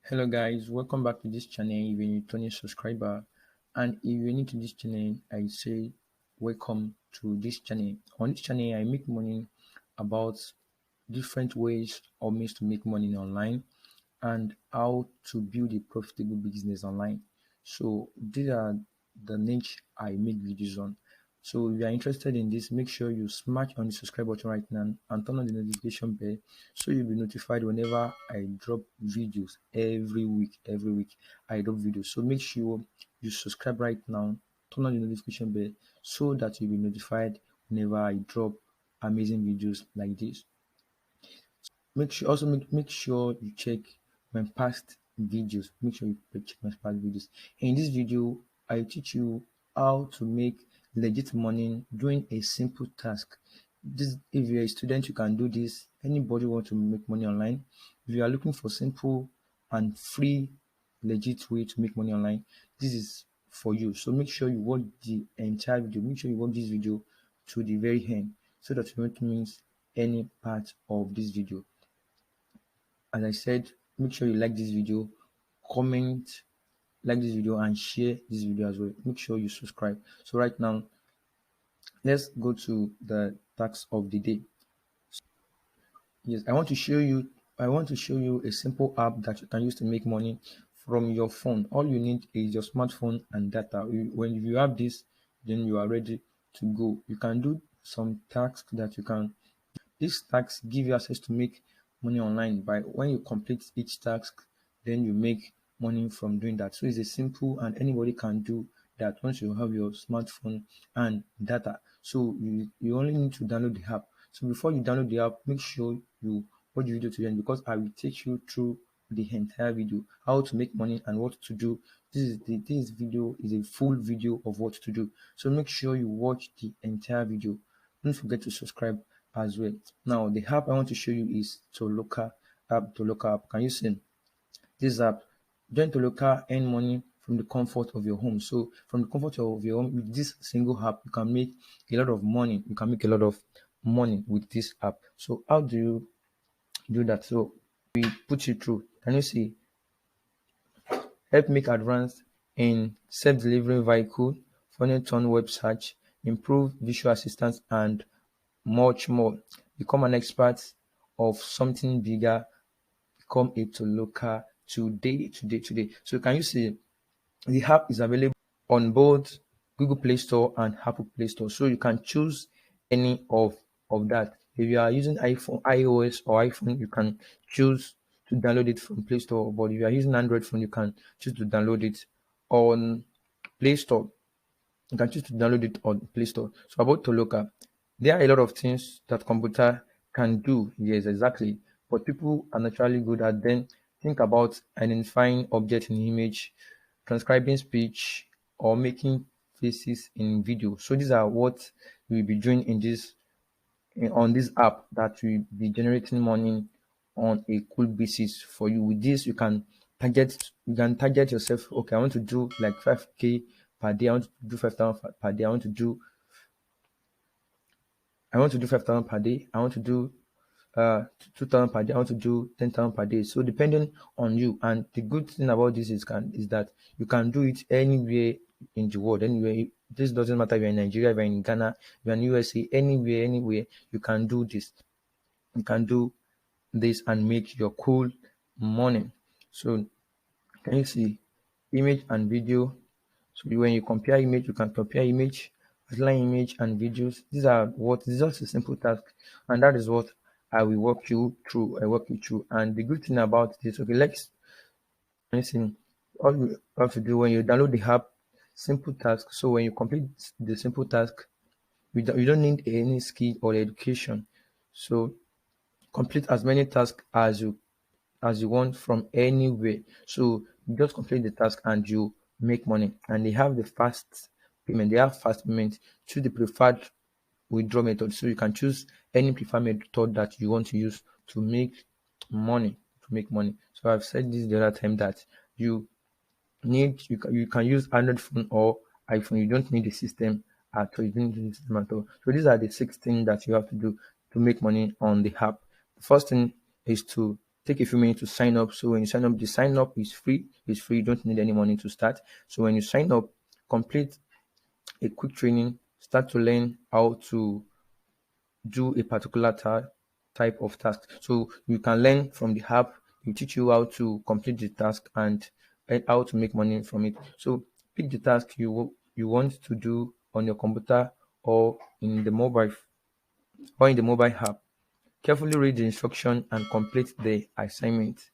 Hello guys, welcome back to this channel if you're a returning subscriber, and if you're new to this channel I say welcome to this channel. On this channel I make money about different ways or means to make money online and how to build a profitable business online. So these are the niche I make videos on. So if you are interested in this, make sure you smash on the subscribe button right now and turn on the notification bell so you'll be notified whenever I drop videos every week. Every week I drop videos. So make sure you subscribe right now, turn on the notification bell so that you'll be notified whenever I drop amazing videos like this. Make sure you check my past videos. Make sure you check my past videos. In this video, I teach you how to make legit money doing a simple task. This, if you're a student, you can do this. Anybody want to make money online? If you are looking for simple and free, legit way to make money online, this is for you. So make sure you watch the entire video. Make sure you watch this video to the very end so that you don't miss any part of this video. As I said, make sure you like this video, comment, like this video, and share this video as well. Make sure you subscribe. So right now, let's go to the task of the day. Yes, I want to show you a simple app that you can use to make money from your phone. All you need is your smartphone and data. When you have this, then you are ready to go. You can do some tasks that you can. These tasks give you access to make money online by when you complete each task, then you make money from doing that. So it's a simple and anybody can do that once you have your smartphone and data. So you only need to download the app. So before you download the app, make sure you watch the video to the end because I will take you through the entire video, how to make money and what to do. This video is a full video of what to do. So make sure you watch the entire video. Don't forget to subscribe as well. Now, the app I want to show you is Toloka app. Toloka app. Can you see this app? Join Toloka, earn money from the comfort of your home. So, from the comfort of your home, with this single app, you can make a lot of money. You can make a lot of money with this app. So, how do you do that? So, we put you through. Can you see? Help make advance in self-delivery vehicle, funnel turn web search, improve visual assistance, and much more. Become an expert of something bigger. Become a Toloka today. So can you see the app is available on both Google Play Store and Apple Play Store. So you can choose any of that. If you are using iPhone, iOS or iPhone, you can choose to download it from Play Store. But if you are using Android phone, you can choose to download it on Play Store. You can choose to download it on Play Store. So about Toloka, there are a lot of things that computer can do. Yes, exactly. But people are naturally good at them. Think about identifying object in image, transcribing speech, or making faces in video. So these are what we'll be doing on this app that will be generating money on a cool basis for you. With this, you can target yourself. Okay, I want to do like 5K per day. I want to do 5,000 per day. I want to do 5,000 per day. I want to do 2,000 per day. I want to do 10,000 per day. So depending on you. And the good thing about this is that you can do it anywhere in the world. Anywhere. This doesn't matter if you're in Nigeria, if you're in Ghana, if you're in USA, anywhere you can do this. You can do this and make your cool money. So can you see image and video? So when you compare image, you can compare image, outline image and videos. These are just a simple task, and that is what I will walk you through. I walk you through. And the good thing about this, okay, let's listen. All you have to do when you download the app, simple task. So when you complete the simple task, you don't need any skill or education. So complete as many tasks as you want from anywhere. So you just complete the task and you make money. And they have the fast payment. They have fast payment to the preferred withdraw method. So you can choose any preferred method that you want to use to make money. To make money. So I've said this the other time that you can use Android phone or iPhone. You don't need a system at all. You don't need a system at all. So these are the 6 things that you have to do to make money on the app. The first thing is to take a few minutes to sign up. So when you sign up, the sign up is free. It's free. You don't need any money to start. So when you sign up, complete a quick training, start to learn how to do a particular type of task. So you can learn from the app. You teach you how to complete the task and how to make money from it. So pick the task you want to do on your computer or in the mobile app. Carefully read the instruction and complete the assignment.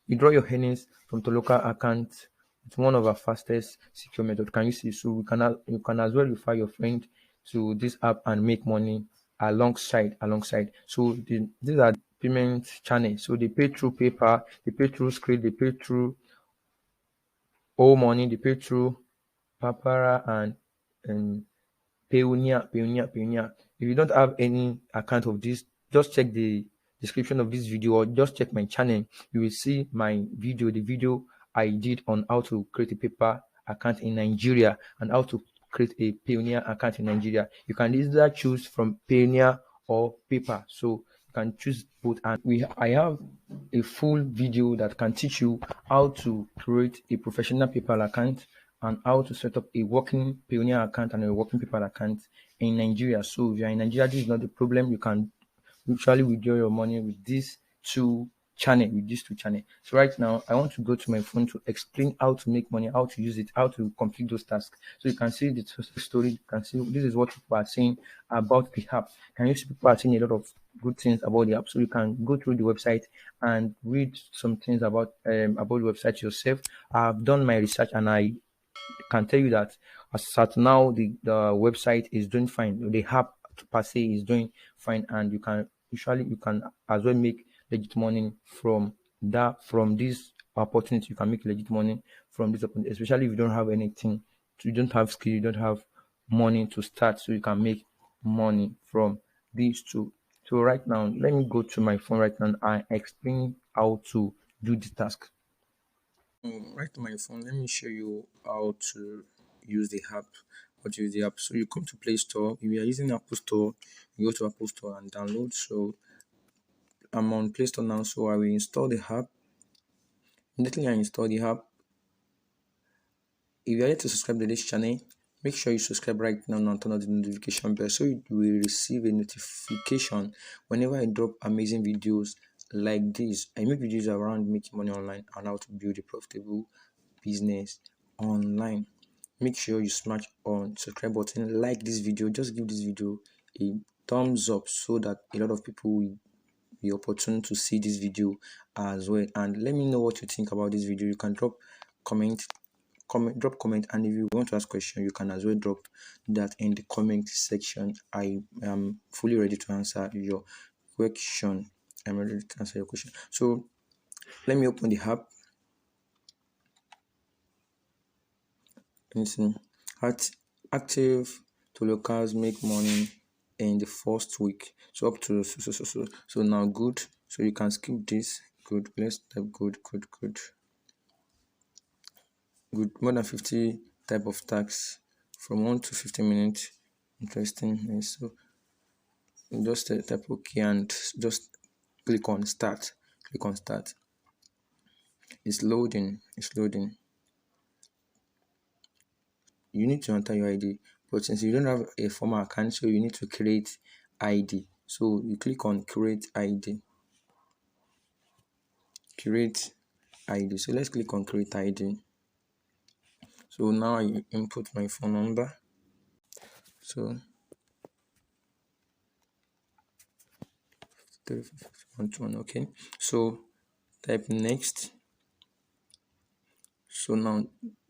Withdraw your earnings from the local account. It's one of our fastest secure method. Can you see? So you can as well refer your friend to this app and make money alongside. So these are payment channels. So they pay through paper, they pay through script, they pay through all money, they pay through papara and Payoneer. If you don't have any account of this, just check the description of this video or just check my channel. You will see my video, the video I did on how to create a paper account in Nigeria and how to create a Payoneer account in Nigeria. You can either choose from Payoneer or paper. So you can choose both. And I have a full video that can teach you how to create a professional PayPal account and how to set up a working Pioneer account and a working PayPal account in Nigeria. So if you're in Nigeria, this is not the problem. You can usually withdraw your money with these two channel. So right now, I want to go to my phone to explain how to make money, how to use it, how to complete those tasks. So you can see the story. You can see this is what people are saying about the app. Can you see people are saying a lot of good things about the app? So you can go through the website and read some things about the website yourself. I've done my research and I can tell you that as at now the website is doing fine. The app per se is doing fine, and you can as well make legit money from this opportunity. You can make legit money from this opportunity, especially if you don't have anything, you don't have skill, you don't have money to start, so you can make money from these two. So right now, let me go to my phone right now and explain how to do the task. Right on my phone, let me show you how to use the app. How to use the app. So you come to Play Store. If you are using Apple Store, you go to Apple Store and download. So I'm on Play Store now, so I will install the app. Immediately I install the app. If you are yet to subscribe to this channel, make sure you subscribe right now and turn on the notification bell so you will receive a notification whenever I drop amazing videos like this. I make videos around making money online and how to build a profitable business online. Make sure you smash on subscribe button, like this video, just give this video a thumbs up so that a lot of people will be opportune to see this video as well. And let me know what you think about this video. You can comment drop comment, and if you want to ask question, you can as well drop that in the comment section. I am fully ready to answer your question. I'm ready to answer your question. So let me open the app. Listen, active to locals make money in the first week. So up to so now good. So you can skip this. Good. Let's type good. More than 50 type of tax from 1 to 15 minutes. Interesting. Yes. So you just type OK and just click on start. Click on start. It's loading. It's loading. You need to enter your ID, but since you don't have a formal account, so you need to create ID. So you click on create ID. Create ID. So let's click on create ID. So now I input my phone number. So 35121. Okay. So type next. So now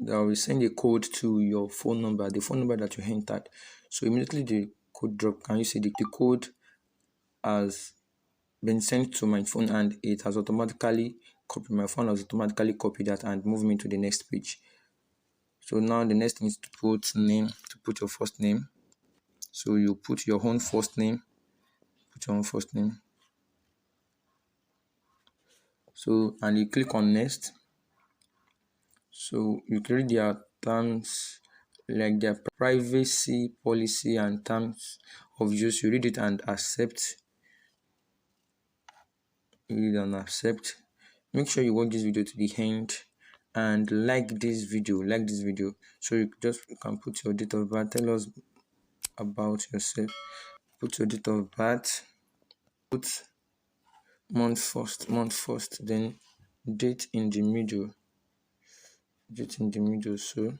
I will send a code to your phone number, the phone number that you entered. So immediately the code drop. Can you see the code has been sent to my phone and it has automatically copied. My phone has automatically copied that and moved me to the next page. So now the next thing is to put your first name. So you put your own first name. Put your own first name. So and you click on next. So you create their terms, like their privacy policy and terms of use. You read it and accept. You read and accept. Make sure you watch this video to the end and like this video. So you can put your date of birth, tell us about yourself, put your date of birth, put month first, then date in the middle, so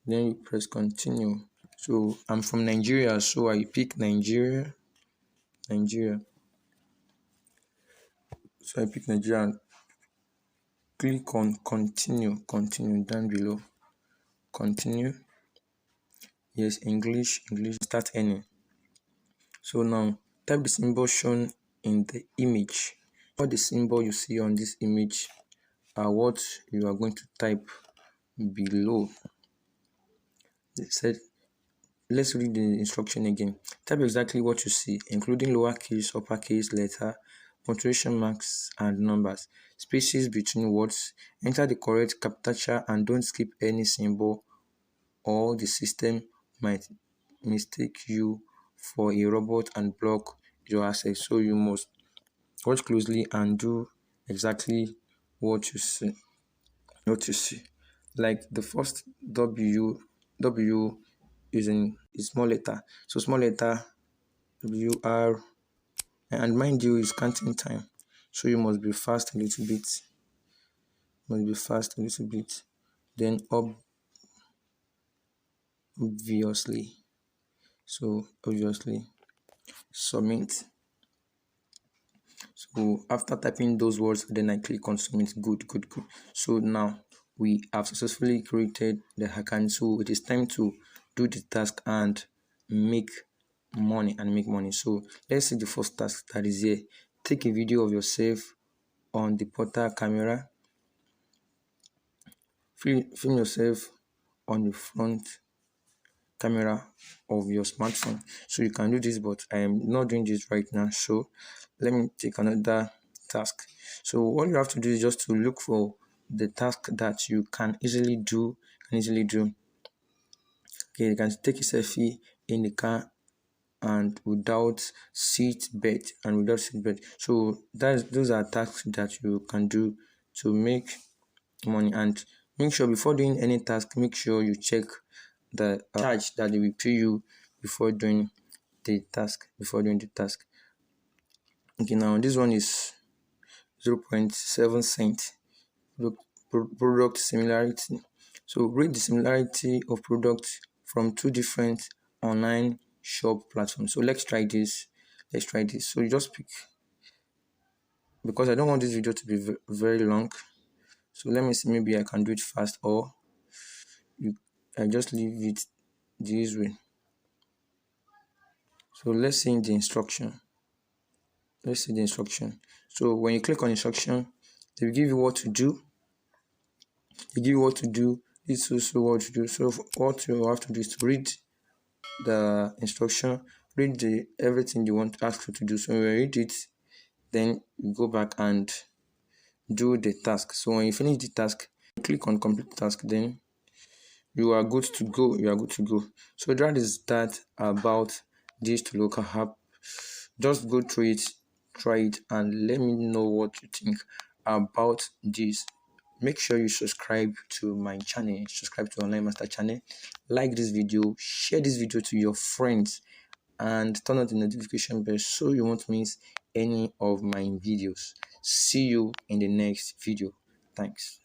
then you press continue. So I'm from Nigeria, so I pick Nigeria. So I pick Nigeria and click on continue down below. Continue. Yes, English, start earning. So now type the symbol shown in the image. All the symbol you see on this image are what you are going to type below. They said, let's read the instruction again. Type exactly what you see, including lowercase, uppercase, letter, punctuation marks, and numbers, spaces between words. Enter the correct captcha and don't skip any symbol, or the system might mistake you for a robot and block your access. So you must watch closely and do exactly what you see. Like the first W is in a small letter. So small letter WR, and mind you, is counting time. So you must be fast a little bit. Then obviously. So obviously submit. So after typing those words, then I click on submit. Good. So now we have successfully created the account. So it is time to do the task and make money. So let's see the first task that is here. Take a video of yourself on the portal camera. Film yourself on the front camera of your smartphone. So you can do this, but I am not doing this right now. So let me take another task. So all you have to do is just to look for the task that you can easily do. Okay, you can take a selfie in the car and without seat belt. So those are tasks that you can do to make money. And make sure before doing any task, make sure you check the charge that they will pay you before doing the task. Okay, now this one is 0.7 cent. Product similarity. So rate the similarity of products from two different online shop platforms. So let's try this. So you just pick, because I don't want this video to be very long. So let me see, maybe I can do it fast, or I just leave it this way. So let's see the instruction. So when you click on instruction, they will give you what to do. It's also what to do. So what you have to do is to read the instruction, read everything you want to ask you to do. So when you read it, then you go back and do the task. So when you finish the task, click on complete task, then you are good to go. So that is that about this to local app. Just go through it, try it, and let me know what you think about this. Make sure you subscribe to my channel, subscribe to Online Master channel, like this video, share this video to your friends, and turn on the notification bell so you won't miss any of my videos. See you in the next video. Thanks.